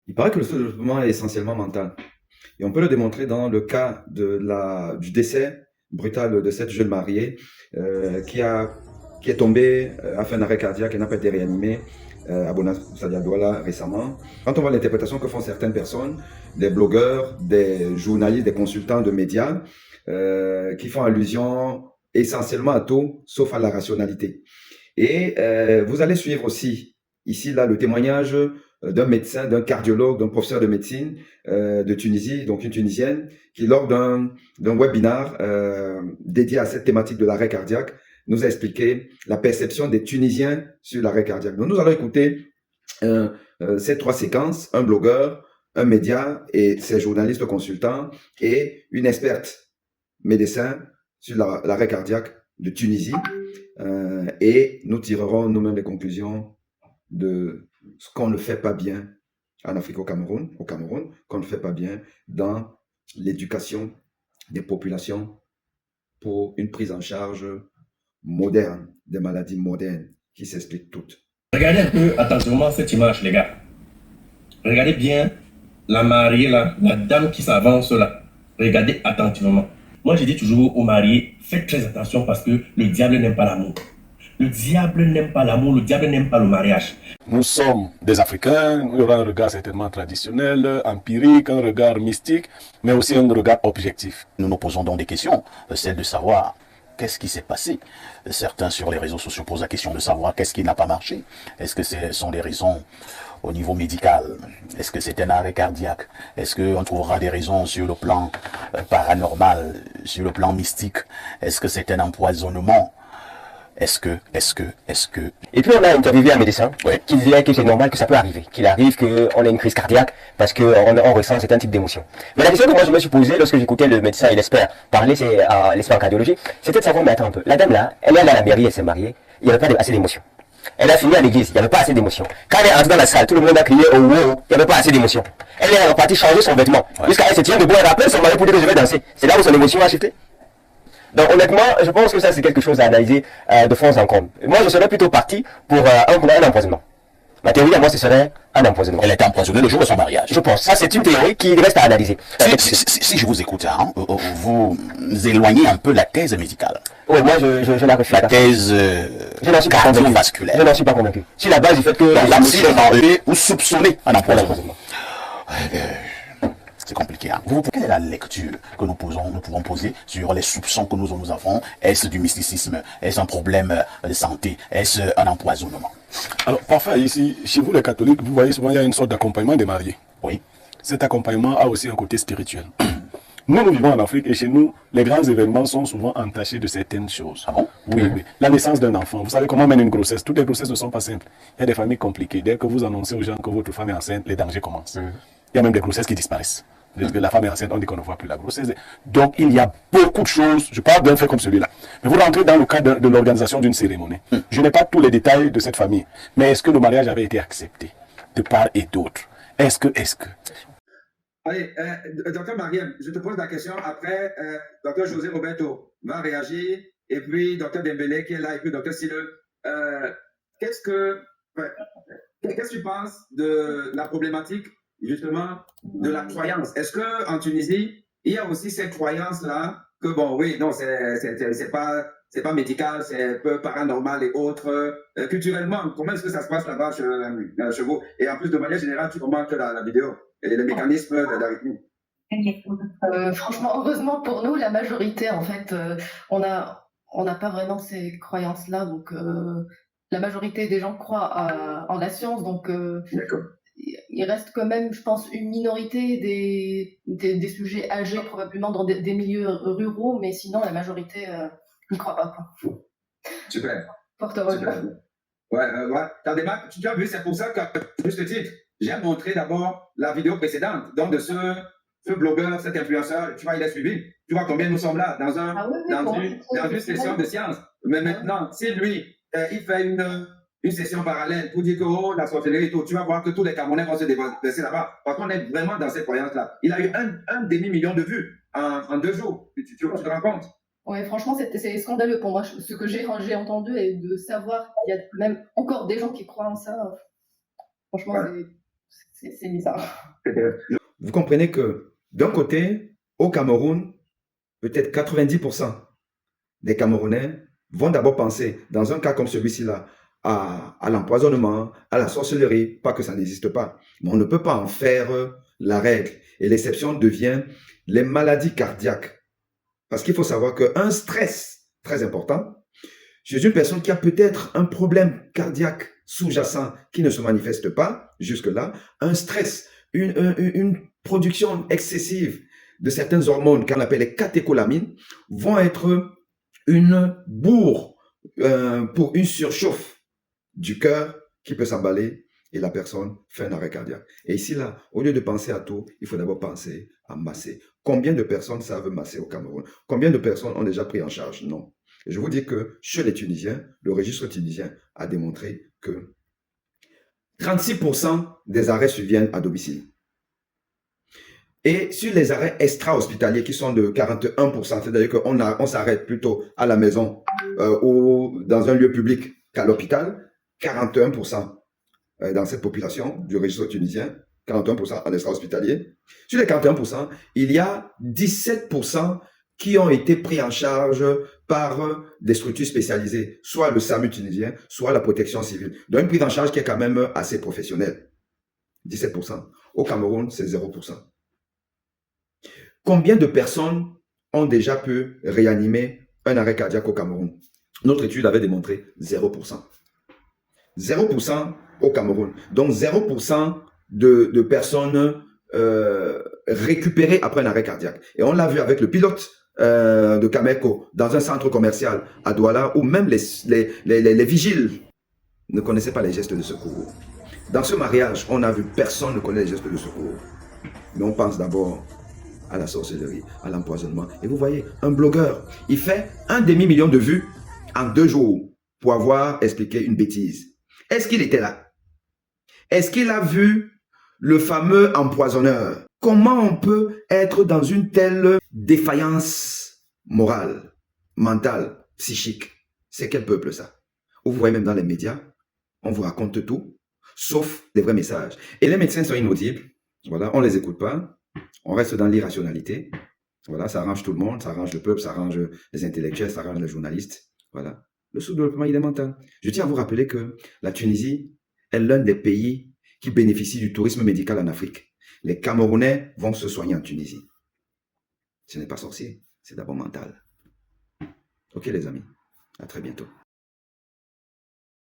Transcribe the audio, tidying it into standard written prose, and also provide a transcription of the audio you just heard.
Il paraît que le sous-développement est essentiellement mental. Et on peut le démontrer dans le cas du décès brutal de cette jeune mariée qui est tombée à fin d'arrêt cardiaque et n'a pas été réanimée à Bonas Douala récemment. Quand on voit l'interprétation que font certaines personnes, des blogueurs, des journalistes, des consultants de médias, qui font allusion essentiellement à tout, sauf à la rationalité. Et vous allez suivre aussi, ici, là, le témoignage d'un médecin, d'un cardiologue, d'un professeur de médecine de Tunisie, donc une Tunisienne, qui, lors d'un webinar dédié à cette thématique de l'arrêt cardiaque, nous a expliqué la perception des Tunisiens sur l'arrêt cardiaque. Donc, nous allons écouter ces trois séquences, un blogueur, un média et ses journalistes consultants et une experte médecin sur l'arrêt cardiaque de Tunisie. Et nous tirerons nous-mêmes les conclusions de ce qu'on ne fait pas bien en Afrique au Cameroun, qu'on ne fait pas bien dans l'éducation des populations pour une prise en charge moderne des maladies modernes qui s'expliquent toutes. Regardez un peu attentivement cette image, les gars. Regardez bien la mariée là, la dame qui s'avance là. Regardez attentivement. Moi, je dis toujours aux mariés, faites très attention parce que le diable n'aime pas l'amour. Le diable n'aime pas l'amour, le diable n'aime pas le mariage. Nous sommes des Africains, nous avons un regard certainement traditionnel, empirique, un regard mystique, mais aussi un regard objectif. Nous nous posons donc des questions, celle de savoir qu'est-ce qui s'est passé. Certains sur les réseaux sociaux posent la question de savoir qu'est-ce qui n'a pas marché. Est-ce que ce sont des raisons au niveau médical? Est-ce que c'est un arrêt cardiaque? Est-ce qu'on trouvera des raisons sur le plan paranormal, sur le plan mystique? Est-ce que c'est un empoisonnement? Est-ce que... Et puis on a interviewé un médecin qui disait que c'est normal, que ça peut arriver, qu'il arrive qu'on ait une crise cardiaque parce qu'on ressent un certain type d'émotion. Mais la question que moi je me suis posée lorsque j'écoutais le médecin et l'expert parler, c'est l'expert en cardiologie, c'était de savoir, mais attends un peu, la dame là, elle est allée à la mairie, elle s'est mariée, il n'y avait pas assez d'émotion. Elle a fini à l'église, il n'y avait pas assez d'émotion. Quand elle est entrée dans la salle, tout le monde a crié oh wow, il n'y avait pas assez d'émotion. Elle est repartie changer son vêtement. Jusqu'à elle se tient debout, elle rappelle son mari pour dire que je vais danser. C'est là où son émotion a shifté. Donc honnêtement, je pense que ça c'est quelque chose à analyser de fond en comble. Moi je serais plutôt parti pour un empoisonnement. Ma théorie à moi ce serait un empoisonnement. Elle était empoisonnée le jour de son mariage. Je pense. Ça c'est une théorie qui reste à analyser. Si je vous écoute, hein, vous éloignez un peu la thèse médicale. Oui, moi je la refuse. La thèse cardiovasculaire. Je n'en suis pas convaincu. Sur la base du fait que... vous soupçonnez un empoisonnement. C'est compliqué. Hein. Quelle est la lecture que nous pouvons poser sur les soupçons que nous avons? Est-ce du mysticisme? Est-ce un problème de santé? Est-ce un empoisonnement? Alors, parfois, ici, chez vous les catholiques, vous voyez souvent, il y a une sorte d'accompagnement des mariés. Oui. Cet accompagnement a aussi un côté spirituel. Nous vivons en Afrique et chez nous, les grands événements sont souvent entachés de certaines choses. Ah bon? Oui. La naissance d'un enfant. Vous savez comment mène une grossesse? Toutes les grossesses ne sont pas simples. Il y a des familles compliquées. Dès que vous annoncez aux gens que votre femme est enceinte, les dangers commencent. Il y a même des grossesses qui disparaissent. La femme est enceinte, on dit qu'on ne voit plus la grossesse. Donc, il y a beaucoup de choses. Je parle d'un fait comme celui-là. Mais vous rentrez dans le cadre de l'organisation d'une cérémonie. Je n'ai pas tous les détails de cette famille. Mais est-ce que le mariage avait été accepté de part et d'autre? Est-ce que... Allez, docteur Mariam, je te pose la question. Après, docteur José Roberto va réagir. Et puis, docteur Dembélé qui est là. Et puis, docteur Silleux. Qu'est-ce que tu penses de la problématique justement de la croyance? Est-ce que en Tunisie, il y a aussi cette croyance-là que bon, oui, non, c'est pas médical, c'est un peu paranormal et autres. Culturellement, comment est-ce que ça se passe là-bas chez vous? Et en plus, de manière générale, tu commentes la vidéo et les mécanismes d'arythmie. Franchement, heureusement pour nous, la majorité, en fait, on n'a pas vraiment ces croyances-là. Donc, la majorité des gens croient en la science. Donc, il reste quand même, je pense, une minorité des sujets âgés, probablement dans des milieux ruraux, mais sinon, la majorité n'y croit pas. Quoi. Super. Fort heureusement. Ouais. Tu as vu, c'est pour ça que, juste titre, j'ai montré d'abord la vidéo précédente, donc de ce blogueur, cet influenceur, tu vois, il est suivi. Tu vois combien nous sommes là, dans une session de science. Mais maintenant, si lui, il fait une session parallèle pour dire que oh, la sorcellerie et tout, tu vas voir que tous les Camerounais vont se déverser là-bas. Parce qu'on est vraiment dans cette croyance-là. Il a eu un demi-million de vues en 2 jours. Tu te rends compte? Oui, franchement, c'est scandaleux pour moi. Ce que j'ai entendu et de savoir qu'il y a même encore des gens qui croient en ça, franchement, c'est bizarre. Vous comprenez que, d'un côté, au Cameroun, peut-être 90% des Camerounais vont d'abord penser, dans un cas comme celui-ci-là, à l'empoisonnement, à la sorcellerie, pas que ça n'existe pas. Mais on ne peut pas en faire la règle. Et l'exception devient les maladies cardiaques. Parce qu'il faut savoir qu'un stress très important, chez une personne qui a peut-être un problème cardiaque sous-jacent qui ne se manifeste pas jusque-là, un stress, une production excessive de certaines hormones qu'on appelle les catécholamines vont être une bourre pour une surchauffe du cœur qui peut s'emballer et la personne fait un arrêt cardiaque. Et ici, là, au lieu de penser à tout, il faut d'abord penser à masser. Combien de personnes savent masser au Cameroun? Combien de personnes ont déjà pris en charge? Non. Et je vous dis que chez les Tunisiens, le registre tunisien a démontré que 36% des arrêts surviennent à domicile. Et sur les arrêts extra-hospitaliers qui sont de 41%, c'est-à-dire qu'on s'arrête plutôt à la maison ou dans un lieu public qu'à l'hôpital, 41% dans cette population du registre tunisien, 41% en extra-hospitalier. Sur les 41%, il y a 17% qui ont été pris en charge par des structures spécialisées, soit le SAMU tunisien, soit la protection civile. Donc une prise en charge qui est quand même assez professionnelle. 17%. Au Cameroun, c'est 0%. Combien de personnes ont déjà pu réanimer un arrêt cardiaque au Cameroun? Notre étude avait démontré 0%. 0% au Cameroun. Donc 0% de personnes récupérées après un arrêt cardiaque. Et on l'a vu avec le pilote de Cameco dans un centre commercial à Douala où même les vigiles ne connaissaient pas les gestes de secours. Dans ce mariage, on a vu personne ne connaît les gestes de secours. Mais on pense d'abord à la sorcellerie, à l'empoisonnement. Et vous voyez, un blogueur, il fait 1 demi-million de vues en 2 jours pour avoir expliqué une bêtise. Est-ce qu'il était là? Est-ce qu'il a vu le fameux empoisonneur? Comment on peut être dans une telle défaillance morale, mentale, psychique? C'est quel peuple ça? Vous voyez même dans les médias, on vous raconte tout, sauf les vrais messages. Et les médecins sont inaudibles, voilà, on ne les écoute pas, on reste dans l'irrationalité, voilà, ça arrange tout le monde, ça arrange le peuple, ça arrange les intellectuels, ça arrange les journalistes, voilà. Le sous-développement, il est mental. Je tiens à vous rappeler que la Tunisie est l'un des pays qui bénéficie du tourisme médical en Afrique. Les Camerounais vont se soigner en Tunisie. Ce n'est pas sorcier, c'est d'abord mental. Ok les amis, à très bientôt.